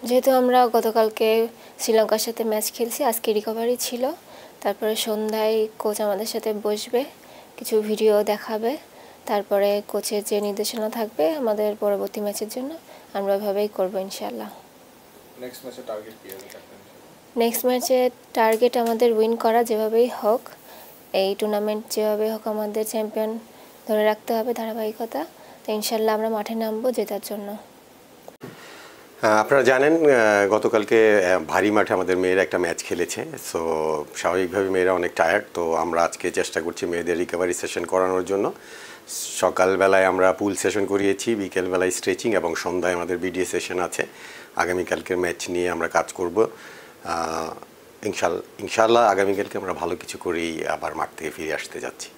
যেহেতু আমরা গতকালকে শ্রীলঙ্কার সাথে ম্যাচ খেলছি, আজকে রিকভারি ছিল, তারপরে সন্ধ্যায় কোচ আমাদের সাথে বসবে, কিছু ভিডিও দেখাবে, তারপরে কোচের যে নির্দেশনা থাকবে আমাদের পরবর্তী ম্যাচের জন্য আমরা ওইভাবেই করবো ইনশাল্লাহ। নেক্সট ম্যাচে টার্গেট আমাদের উইন করা, যেভাবেই হোক এই টুর্নামেন্ট যেভাবে হোক আমাদের চ্যাম্পিয়ন ধরে রাখতে হবে ধারাবাহিকতা। তো ইনশাল্লাহ আমরা মাঠে নামবো জেতার জন্য। আপনারা জানেন গতকালকে ভারী মাঠে আমাদের মেয়েরা একটা ম্যাচ খেলেছে, সো স্বাভাবিকভাবে মেয়েরা অনেক টায়ার্ড। তো আমরা আজকে চেষ্টা করছি মেয়েদের রিকভারি সেশন করানোর জন্য। সকালবেলায় আমরা পুল সেশন করিয়েছি, বিকেলবেলায় স্ট্রেচিং এবং সন্ধ্যায় আমাদের বিডিএ সেশন আছে। আগামীকালকের ম্যাচ নিয়ে আমরা কাজ করব ইনশাল্লাহ। আগামীকালকে আমরা ভালো কিছু করেই আবার মাঠ থেকে ফিরে আসতে যাচ্ছি।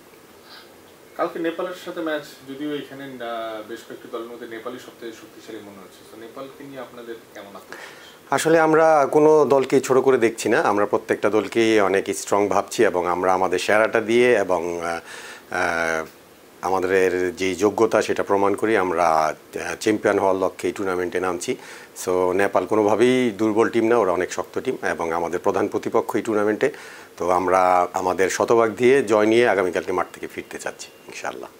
কালকে নেপালের সাথে ম্যাচ, যদিও এখানে বেশ কয়েকটি দলের মধ্যে নেপালই সবচেয়ে শক্তিশালী মনে হচ্ছে, তো নেপালকে নিয়ে আপনাদের কেমন আত্মবিশ্বাস? আসলে আমরা কোনো দলকে ছোট করে দেখছি না, আমরা প্রত্যেকটা দলকেই অনেক স্ট্রং ভাবছি এবং আমরা আমাদের সেরাটা দিয়ে এবং আমাদের যেই যোগ্যতা সেটা প্রমাণ করি আমরা চ্যাম্পিয়ন হওয়ার লক্ষ্যে এই টুর্নামেন্টে নামছি। সো নেপাল কোনোভাবেই দুর্বল টিম না, ওরা অনেক শক্ত টিম এবং আমাদের প্রধান প্রতিপক্ষ এই টুর্নামেন্টে। তো আমরা আমাদের শতভাগ দিয়ে জয় নিয়ে আগামীকালকে মাঠ থেকে ফিরতে চাচ্ছি ইনশাআল্লাহ।